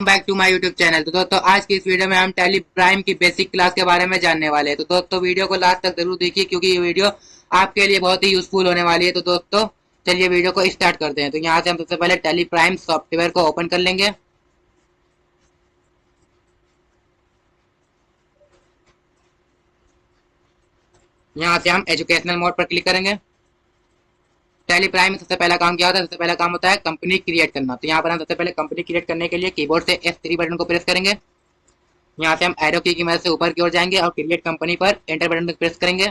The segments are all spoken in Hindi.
Back to my YouTube channel. तो दोस्तों आज की इस वीडियो में हम टैली प्राइम की बेसिक क्लास के बारे में जानने वाले हैं। तो दोस्तों वीडियो को लास्ट तक जरूर देखिए क्योंकि ये वीडियो आपके लिए बहुत ही यूजफुल होने वाली है। तो दोस्तों चलिए वीडियो को स्टार्ट करते हैं। तो यहाँ से हम सबसे पहले टैली प्राइम सॉफ्टवेयर को ओपन कर लेंगे। यहाँ से हम एजुकेशनल मोड पर क्लिक करेंगे। टैली प्राइम में सबसे पहला काम क्या होता है? सबसे पहला काम होता है कंपनी क्रिएट करना। तो यहाँ पर हम सबसे पहले कंपनी क्रिएट करने के लिए कीबोर्ड से F3 बटन को प्रेस करेंगे। यहाँ से हम एरो की मदद से ऊपर की ओर जाएंगे और क्रिएट कंपनी पर एंटर बटन को प्रेस करेंगे।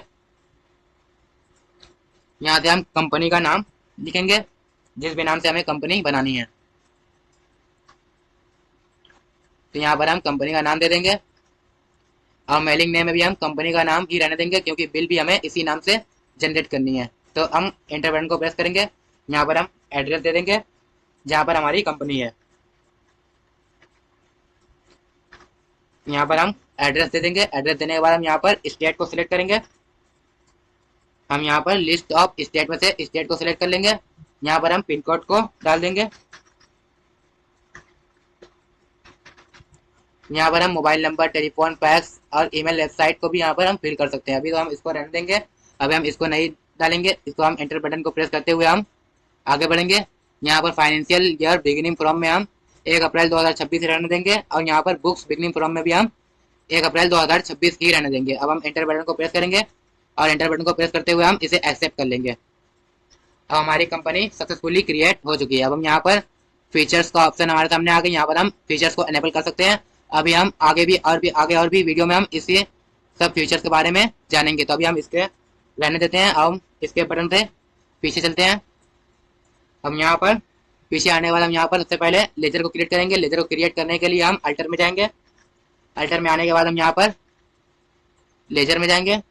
यहाँ से हम कंपनी का नाम लिखेंगे जिस भी नाम से हमें कंपनी बनानी है। तो यहाँ पर हम कंपनी का नाम दे देंगे और मेलिंग नेम में भी हम कंपनी का नाम ही रहने देंगे क्योंकि बिल भी हमें इसी नाम से जनरेट करनी है। तो हम एंटर बटन को प्रेस करेंगे। यहाँ पर हम एड्रेस दे देंगे जहाँ पर हमारी कंपनी है। यहाँ पर हम एड्रेस दे देंगे। एड्रेस देने के बाद हम यहाँ पर स्टेट को सिलेक्ट करेंगे। हम यहाँ पर लिस्ट ऑफ स्टेट में से स्टेट को सिलेक्ट कर लेंगे। यहाँ पर हम पिन कोड को डाल देंगे। यहाँ पर हम मोबाइल नंबर, टेलीफोन, फैक्स और ईमेल वेबसाइट को भी यहाँ पर हम फिल कर सकते हैं। अभी तो हम इसको रहने देंगे, अभी हम इसको नहीं डालेंगे। इसको हम एंटर बटन को प्रेस करते हुए हम आगे बढ़ेंगे। यहाँ पर फाइनेंशियल ईयर बिगिनिंग फ्रॉम में हम 1 अप्रैल 2026 रहने देंगे और यहाँ पर बुक्स बिगिनिंग फ्रॉम में भी हम 1 अप्रैल 2026 ही रहने देंगे। अब हम एंटर बटन को प्रेस करेंगे और एंटर बटन को प्रेस करते हुए हम इसे एक्सेप्ट कर लेंगे। अब हमारी कंपनी सक्सेसफुली क्रिएट हो चुकी है। अब हम यहाँ पर फीचर्स का ऑप्शन हमारे सामने आ गया। यहाँ पर हम फीचर्स को एनेबल कर सकते हैं। अभी हम आगे भी वीडियो में हम इसी सब फीचर्स के बारे में जानेंगे। तो अभी हम इसके रहने देते हैं। अब हम इसके बटन से पीछे चलते हैं। हम यहाँ पर पीछे आने वाला हम यहाँ पर सबसे पहले लेजर को क्रिएट करेंगे। लेजर को क्रिएट करने के लिए हम अल्टर में जाएंगे। अल्टर में आने के बाद हम यहाँ पर लेजर में जाएंगे।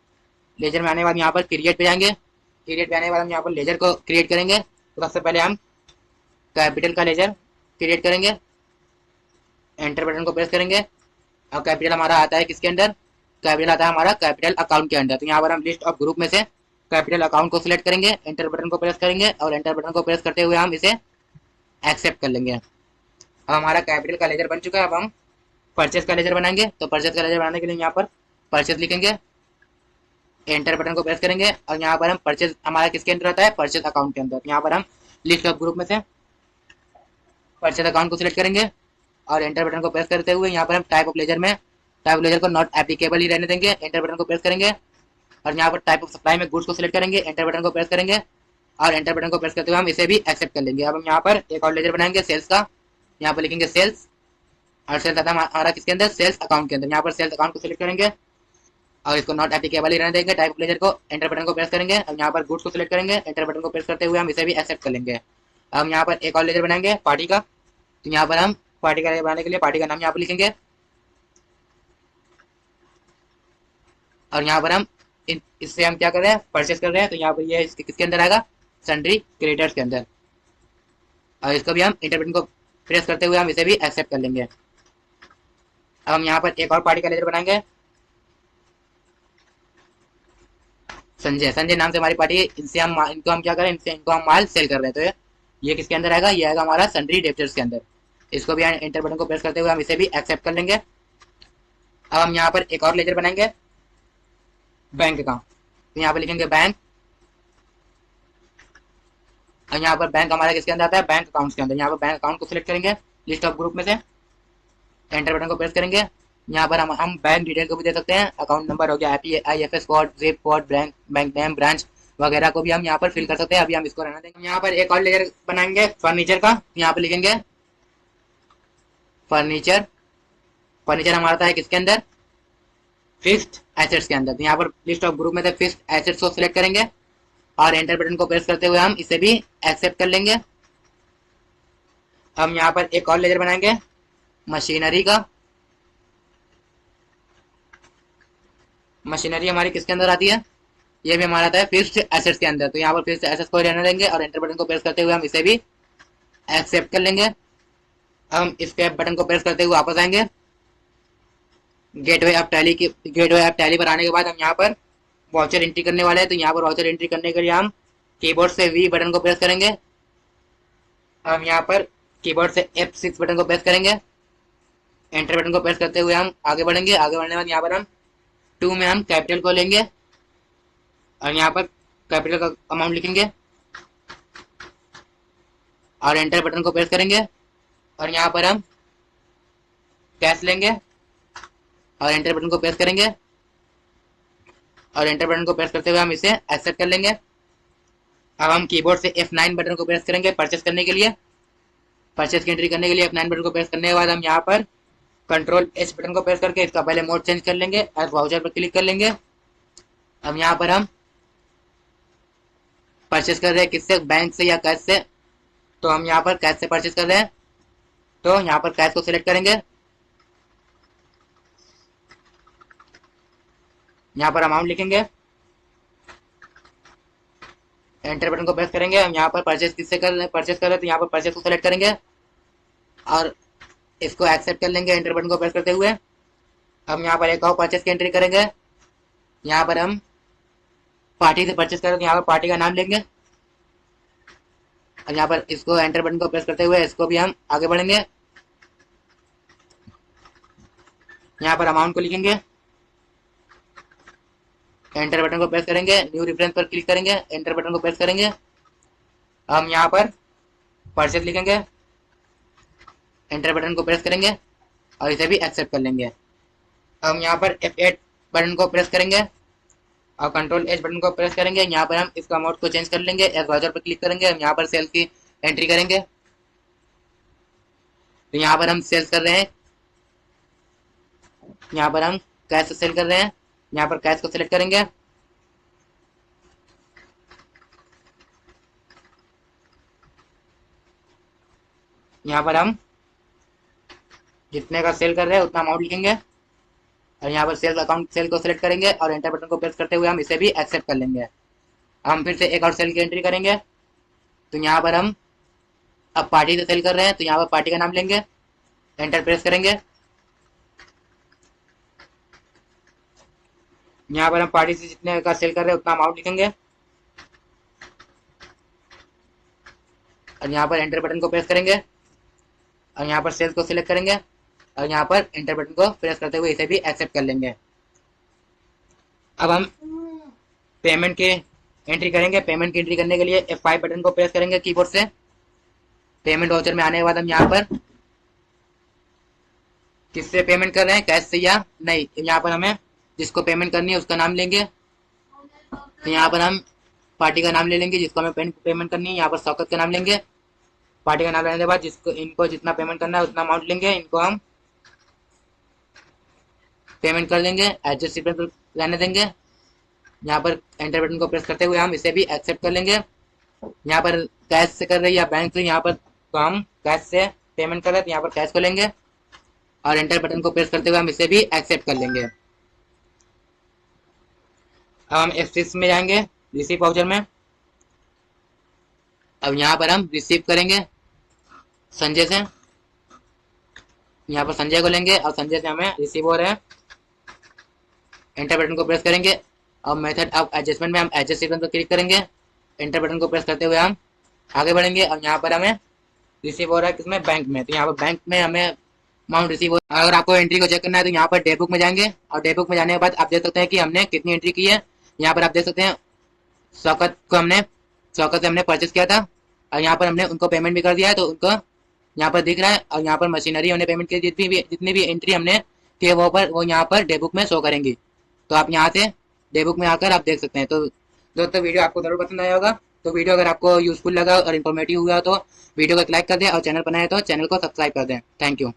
लेजर में आने के बाद यहाँ पर क्रिएट पे जाएंगे। क्रिएट पे आने के बाद हम यहाँ पर लेजर को क्रिएट करेंगे। तो सबसे पहले हम कैपिटल का लेजर क्रिएट करेंगे। एंटर बटन को प्रेस करेंगे और कैपिटल हमारा आता है किसके अंदर? कैपिटल आता है हमारा कैपिटल अकाउंट के अंदर। तो यहाँ पर हम लिस्ट ऑफ ग्रुप में से कैपिटल अकाउंट को सिलेक्ट करेंगे। एंटर बटन को प्रेस करेंगे और एंटर बटन को प्रेस करते हुए हम इसे एक्सेप्ट कर लेंगे। अब हमारा कैपिटल का लेजर बन चुका है। अब हम परचेस का लेजर बनाएंगे। तो परचेस का लेजर बनाने के लिए यहाँ पर परचेस लिखेंगे। एंटर बटन को प्रेस करेंगे और यहाँ पर हम परचेज हमारा किसके अंदर आता है? परचेज अकाउंट के अंदर। यहाँ पर हम लिस्ट ऑफ ग्रुप में से परचेज अकाउंट को सिलेक्ट करेंगे और एंटर बटन को प्रेस करते हुए यहाँ पर हम टाइप ऑफ लेजर में टाइप ऑफ लेजर को नॉट एप्लीकेबल ही रहने देंगे। एंटर बटन को प्रेस करेंगे और यहाँ पर टाइप ऑफ सप्लाई में गुड्स को सिलेक्ट करेंगे। एंटर बटन को प्रेस करेंगे और एंटर बटन को प्रेस करते हुए हम इसे भी एक्सेप्ट कर लेंगे। अब हम यहाँ पर एक और लेजर बनाएंगे सेल्स का। यहाँ पर लिखेंगे सेल्स और सेल्स आता है हमारा किसके अंदर? सेल्स अकाउंट के अंदर। यहाँ पर सेल्स अकाउंट को सिलेक्ट करेंगे और इसको नॉट एप्लीकेबल ही रहने देंगे। टाइप ऑफ लेजर को एंटर बटन को प्रेस करेंगे और यहाँ पर गुड्स को सिलेक्ट करेंगे। एंटर बटन को प्रेस करते हुए हम इसे भी एक्सेप्ट कर लेंगे। अब हम यहाँ पर एक और लेजर बनाएंगे पार्टी का। तो यहाँ पर हम पार्टी का लेजर बनाने के लिए पार्टी का नाम यहाँ पर लिखेंगे और यहाँ पर हम इससे हम क्या कर रहे हैं? परचेस कर रहे हैं। तो यहाँ पर ये किसके अंदर आएगा? सन्ड्री क्रिएटर्स के अंदर। और इसको भी हम एंटर बटन को प्रेस करते हुए हम इसे भी एक्सेप्ट कर लेंगे। अब हम यहाँ पर एक और पार्टी का लेजर बनाएंगे संजय। संजय नाम से हमारी पार्टी है। इनसे हम इनको हम क्या करें? इनको हम माल सेल कर रहे हैं। तो ये किसके अंदर आएगा? ये आएगा हमारा सन्ड्री डेप्टर्स के अंदर। इसको भी एंटर बटन को प्रेस करते हुए हम इसे भी एक्सेप्ट कर लेंगे। अब हम यहाँ पर एक और लेजर बनाएंगे बैंक का। तो यहाँ पर लिखेंगे बैंक और यहाँ पर बैंक हमारा किसके अंदर आता है? बैंक अकाउंट्स के अंदर। यहाँ पर बैंक अकाउंट को सिलेक्ट करेंगे लिस्ट ऑफ ग्रुप में से। एंटर बटन को प्रेस करेंगे। यहाँ पर हम बैंक डिटेल को भी दे सकते हैं। अकाउंट नंबर हो गया, IFS code, zip code, bank name, branch वगैरह को भी हम यहाँ पर फिल कर सकते हैं। अभी हम इसको रहने देंगे। यहाँ पर एक और लेजर बनाएंगे फर्नीचर का। यहाँ पर लिखेंगे फर्नीचर। फर्नीचर हमारा आता है किसके अंदर? फिक्स्ड एसेट्स के अंदर। तो यहाँ पर लिस्ट ऑफ ग्रुप में से फिक्स्ड एसेट्स को सिलेक्ट करेंगे और एंटर बटन को प्रेस करते हुए हम इसे भी एक्सेप्ट कर लेंगे। हम यहाँ पर एक और लेजर बनाएंगे मशीनरी का। मशीनरी हमारी किसके अंदर आती है? ये भी हमारा आता है फिक्स्ड एसेट्स के अंदर। तो यहाँ पर फिक्स्ड एसेट्स को रहने देंगे और एंटर बटन को प्रेस करते हुए हम इसे भी एक्सेप्ट कर लेंगे। हम इसके बटन को प्रेस करते हुए वापस आएंगे गेटवे ऑफ टैली पर। आने के बाद हम यहाँ पर वाउचर एंट्री करने वाले हैं। तो यहाँ पर वाउचर एंट्री करने के लिए हम कीबोर्ड से V बटन को प्रेस करेंगे। हम यहाँ पर कीबोर्ड से F6 बटन को प्रेस करेंगे एंटर बटन को प्रेस करते हुए हम आगे बढ़ेंगे। आगे बढ़ने के बाद यहाँ पर हम 2 में हम कैपिटल को लेंगे और यहाँ पर कैपिटल का अमाउंट लिखेंगे और एंटर बटन को प्रेस करेंगे और यहाँ पर हम कैश लेंगे और एंटर बटन को प्रेस करेंगे और एंटर बटन को प्रेस करते हुए हम इसे एक्सेप्ट कर लेंगे। अब हम कीबोर्ड से F9 बटन को प्रेस करेंगे परचेस करने के लिए। परचेस की एंट्री करने के लिए F9 बटन को प्रेस करने के बाद हम यहाँ पर कंट्रोल H बटन को प्रेस करके इसका पहले मोड चेंज कर लेंगे और वाउचर पर क्लिक कर लेंगे। अब यहाँ पर हम परचेस कर रहे हैं किससे, बैंक से या कैश से, तो हम यहाँ पर कैश से परचेस कर रहे हैं तो यहाँ पर कैश को सिलेक्ट करेंगे। यहाँ पर अमाउंट लिखेंगे, एंटर बटन को प्रेस करेंगे। हम यहाँ पर परचेस किससे कर रहे हैं, परचेस कर रहे हैं तो यहाँ पर परचेस को सिलेक्ट करेंगे और इसको एक्सेप्ट कर लेंगे एंटर बटन को प्रेस करते हुए। हम यहाँ पर एक और परचेस की एंट्री करेंगे। यहाँ पर हम पार्टी से परचेस कर रहे हैं तो यहाँ पर पार्टी का नाम लेंगे और यहाँ पर इसको एंटर बटन को प्रेस करते हुए इसको भी हम आगे बढ़ेंगे। यहाँ पर अमाउंट को लिखेंगे, एंटर बटन को प्रेस करेंगे, न्यू रेफरेंस पर क्लिक करेंगे, एंटर बटन को प्रेस करेंगे। हम यहाँ पर परचेस लिखेंगे, एंटर बटन को प्रेस करेंगे और इसे भी एक्सेप्ट कर लेंगे। हम यहाँ पर F8 बटन को प्रेस करेंगे और कंट्रोल H बटन को प्रेस करेंगे। यहाँ पर हम इसका मोड को चेंज कर लेंगे, एडवाइजर पर क्लिक करेंगे। हम यहाँ पर सेल्स की एंट्री करेंगे तो यहाँ पर हम सेल्स कर रहे हैं, यहाँ पर हम कैश सेल कर रहे हैं। यहाँ पर कैश को सिलेक्ट करेंगे, यहाँ पर हम जितने का सेल कर रहे हैं उतना अमाउंट लिखेंगे और यहाँ पर सेल्स अकाउंट सेल को सिलेक्ट करेंगे और एंटर बटन को प्रेस करते हुए हम इसे भी एक्सेप्ट कर लेंगे। हम फिर से एक और सेल की एंट्री करेंगे तो यहाँ पर हम अब पार्टी से सेल कर रहे हैं तो यहाँ पर पार्टी का नाम लेंगे, एंटर प्रेस करेंगे। यहाँ पर हम पार्टी से जितने का सेल कर रहे हैं उतना अमाउंट लिखेंगे और यहाँ पर एंटर बटन को प्रेस करेंगे और यहाँ पर सेल्स को सिलेक्ट करेंगे और यहाँ पर एंटर बटन को प्रेस करते हुए इसे भी एक्सेप्ट कर लेंगे। अब हम पेमेंट की एंट्री करेंगे। पेमेंट की एंट्री करने के लिए F5 बटन को प्रेस करेंगे कीबोर्ड से। पेमेंट वाउचर में आने के बाद हम यहाँ पर किससे पेमेंट कर रहे हैं, कैश से या नहीं, यहाँ पर हमें जिसको पेमेंट करनी है उसका नाम लेंगे। तो यहाँ पर हम पार्टी का नाम ले लेंगे जिसको हमें पेमेंट करनी है। यहाँ पर शौकत का नाम लेंगे। पार्टी का नाम लेने के बाद इनको जितना पेमेंट करना है उतना अमाउंट लेंगे, इनको हम पेमेंट कर देंगे, एडजस्ट सीक्वेंस रहने देंगे। यहाँ पर एंटर बटन को प्रेस करते हुए हम इसे भी एक्सेप्ट कर लेंगे। यहाँ पर कैश से कर रहे हैं या बैंक से, यहाँ पर तो हम कैश से पेमेंट कर रहे हैं तो यहाँ पर कैश को लेंगे और एंटर बटन को प्रेस करते हुए हम इसे भी एक्सेप्ट कर लेंगे। अब हम F6 में जाएंगे रिसीव वाउचर में। अब यहाँ पर हम रिसीव करेंगे संजय से, यहाँ पर संजय को लेंगे और संजय से हमें रिसीव हो रहे हैं। एंटर बटन को प्रेस करेंगे और मेथड ऑफ एडजस्टमेंट में हम एडजस्ट सीक्वेंस पर क्लिक करेंगे। एंटर बटन को प्रेस करते हुए हम आगे बढ़ेंगे और यहाँ पर हमें रिसीव हो रहा है किसमें, बैंक में। तो यहाँ पर बैंक में हमें अमाउंट रिसीव हो। अगर आपको एंट्री को चेक करना है तो यहाँ पर डे बुक में जाएंगे और डे बुक में जाने के बाद आप देख सकते हैं कि हमने कितनी एंट्री की है। यहाँ पर आप देख सकते हैं शौकत से हमने परचेस किया था और यहाँ पर हमने उनको पेमेंट भी कर दिया है तो उनको यहाँ पर दिख रहा है। और यहाँ पर मशीनरी हमने पेमेंट की जितनी भी एंट्री हमने की वो यहाँ पर डे बुक में शो करेंगी। तो आप यहाँ से डे बुक में आकर आप देख सकते हैं। तो दोस्तों वीडियो आपको जरूर पसंद आया होगा। तो वीडियो अगर आपको यूजफुल लगा और इन्फॉर्मेटिव हुआ तो वीडियो को लाइक कर दें और चैनल बनाए तो चैनल को सब्सक्राइब कर दें। Thank you.